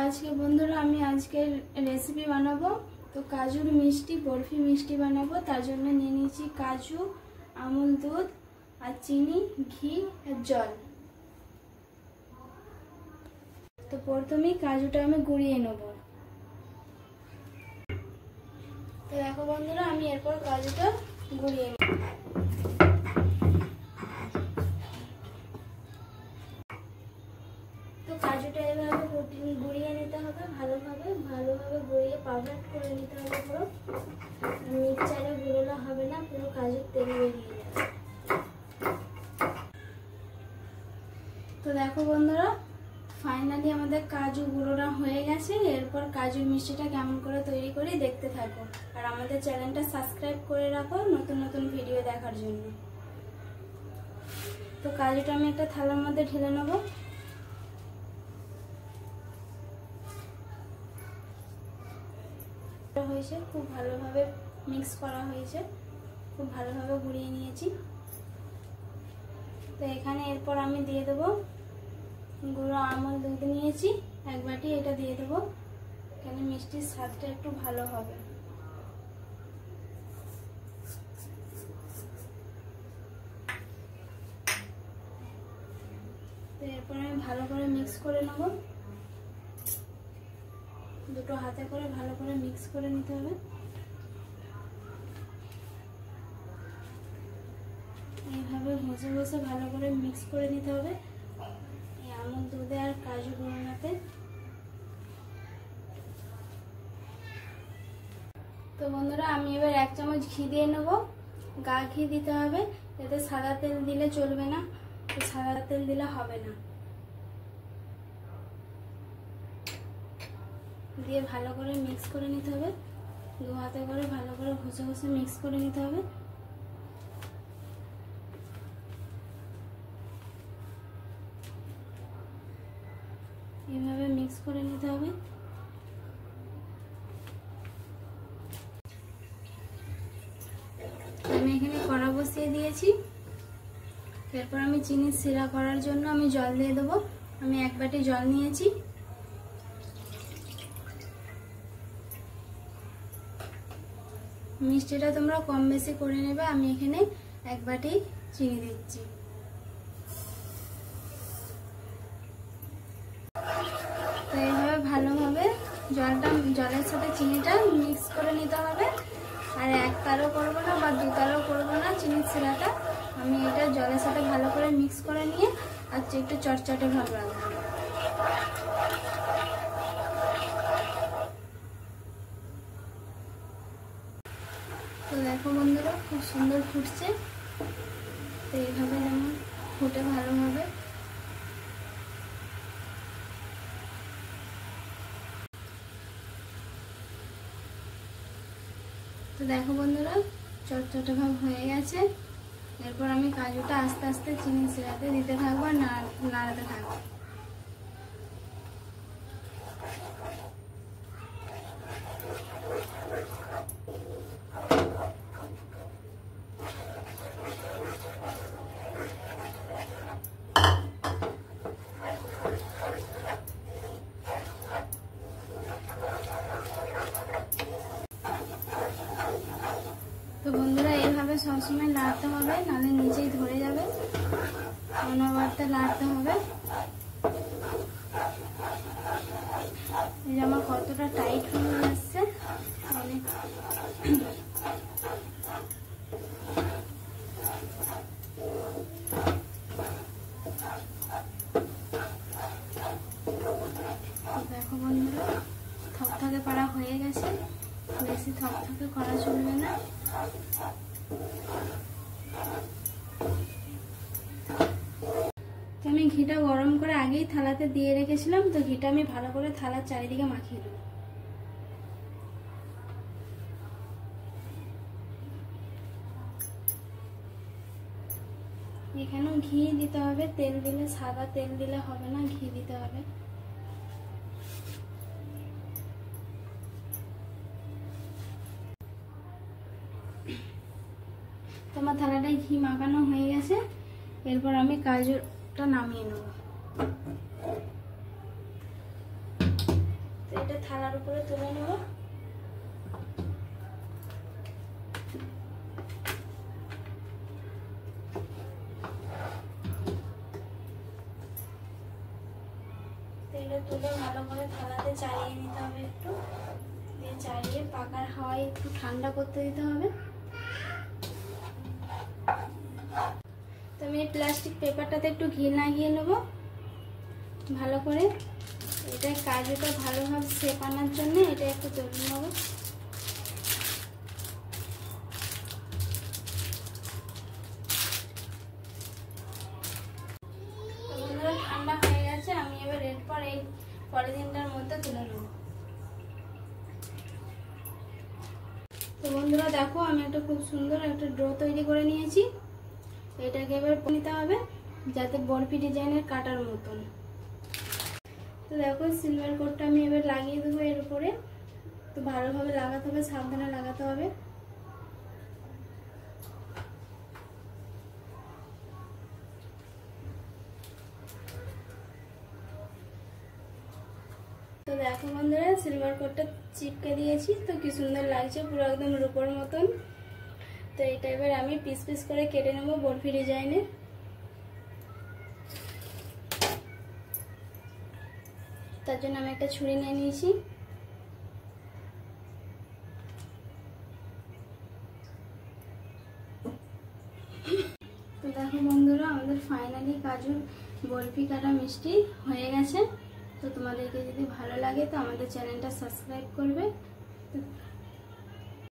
আজকে বন্ধুরা আমি আজকে রেসিপি বানাবো। তো কাজুর মিষ্টি বরফি মিষ্টি বানাবো। তার জন্য নিয়ে নিয়েছি কাজু, আমুল দুধ আর চিনি, ঘি আর জল। তো প্রথমেই কাজুটা আমি গুঁড়িয়ে নেব। তো দেখো বন্ধুরা আমি এরপর কাজুটা গুঁড়িয়ে নেব। তো কাজুটা এভাবে গুঁড়িয়ে নিতে হবে, ভালোভাবে গুঁড়িয়ে পাউডার করে নিতে হবে। পুরো মিক্সচারে গুঁড়োলে হবে না, পুরো কাজুর তেল বেরিয়ে যাবে। তো দেখো বন্ধুরা ফাইনালি আমাদের কাজু গুঁড়োটা হয়ে গেছে। এরপর কাজুর মিষ্টিটা কেমন করে তৈরি করি দেখতে থাকো, আর আমাদের চ্যানেলটা সাবস্ক্রাইব করে রাখো নতুন নতুন ভিডিও দেখার জন্য। তো কাজুটা আমি একটা থালার মধ্যে ঢেলে নেব। হয়েছে খুব ভালোভাবে মিক্স করা হয়েছে, খুব ভালোভাবে গুঁড়িয়ে নিয়েছি। তো এখানে এরপর আমি দিয়ে দেবো গুঁড়ো আমুল দুধ নিয়েছি এক বাটি, এটা দিয়ে দেবো। এখানে মিষ্টির স্বাদটা একটু ভালো হবে। তো এরপর আমি ভালো করে মিক্স করে নেব। দুটো হাতে করে ভালো করে মিক্স করে নিতে হবে। এইভাবে ঘষে ঘষে ভালো করে মিক্স করে নিতে হবে এই আমুল দুধে আর কাজু গুঁড়োতে। তো বন্ধুরা আমি এবার 1 চামচ ঘি দিয়ে নেব। গা ঘি দিতে হবে, এতে সাদা তেল দিলে চলবে না, তো সাদা তেল দিলে হবে না। দিয়ে ভালো করে মিক্স করে নিতে হবে। দু হাতে করে ভালো করে ঘষে ঘষে মিক্স করে নিতে হবে। এইভাবে মিক্স করে নিতে হবে। আমি এখানে কড়া বসিয়ে দিয়েছি। এরপর আমি চিনি শিরা করার জন্য আমি জল দিয়ে দেবো। আমি 1 বাটি জল নিয়েছি। মিষ্টিটা তোমরা কম বেশি করে নেবে। আমি এখানে 1 বাটি চিনি দিচ্ছি। তো এইভাবে ভালোভাবে জলের সাথে চিনিটা মিক্স করে নিতে হবে। আর 1 তারও করবো না বা 2 তারও করবো না চিনির শিরাটা। আমি এটা জলের সাথে ভালো করে মিক্স করে নিয়ে আর একটু চটচটে ভাব রাখবো। তো দেখো বন্ধুরা খুব সুন্দর ফুটছে। তো এইভাবে যেমন ফুটে ভালোভাবে। তো দেখো বন্ধুরা চটচটে ভাব হয়ে গেছে। এরপর আমি কাজুটা আস্তে আস্তে চিনি শিরাতে দিতে থাকবো আর নাড়াতে থাকবো। তো বন্ধুরা এইভাবে সবসময় নাড়তে হবে, নাহলে নিচেই ধরে যাবে। অনবরত নাড়তে হবে। এই যে আমার কতটা টাইট হয়ে যাচ্ছে অনেক। দেখো বন্ধুরা থকথকে পাড়া হয়ে গেছে, বেশি থকথকে করা চলবে না। তো আমি ঘিটা গরম করে আগেই থালাতে দিয়ে রেখেছিলাম। তো ঘিটা আমি ভালো করে থালার চারিদিকে মাখিয়ে দেবো। এখানেও ঘি দিতে হবে, তেল দিলে সাদা তেল দিলে হবে না, ঘি দিতে হবে। তোমার থালাটায় ঘি মাখানো হয়ে গেছে। এরপর আমি কাজুটা নামিয়ে নেব। এটা থালার উপরে তুলে নেব। তেলে তুলে ভালো করে থালাতে চালিয়ে নিতে হবে, একটু দিয়ে চালিয়ে পাকার হাওয়ায় একটু ঠান্ডা করতে দিতে হবে। তো আমি এই প্লাস্টিক পেপারটাতে একটু ঘি লাগিয়ে নেব ভালো করে। এটা কাজুটা ভালোভাবে শেপ আনার জন্য এটা একটু তুলে নেব। ঠান্ডা হয়ে গেছে, আমি এবার এরপর এই পলিথিনটার মধ্যে তুলে নেব। তো বন্ধুরা দেখো, আমি একটা খুব সুন্দর একটা ডো তৈরি করে নিয়েছি। এটাকে এবার নিতে হবে যাতে বরফি ডিজাইনের কাটার মতন। তো দেখো সিলভার কোটটা আমি এবার লাগিয়ে দেবো এর উপরে। তো ভালোভাবে লাগাতে হবে, সাবধানে লাগাতে হবে। তো দেখো বন্ধুরা, সিলভার কোটটা চিপকে দিয়েছি, তো কি সুন্দর লাগছে, পুরো একদম রূপোর মতন। তো এটা এবার আমি পিস পিস করে কেটে নেবো বরফি ডিজাইনে। তার জন্য আমি একটা ছুরি নিয়ে নিয়েছি। তো দেখো বন্ধুরা, আমাদের ফাইনালি কাজুর বরফি কাটা মিষ্টি হয়ে গেছে। তো তোমাদেরকে যদি ভালো লাগে তো আমাদের চ্যানেলটা সাবস্ক্রাইব করবে।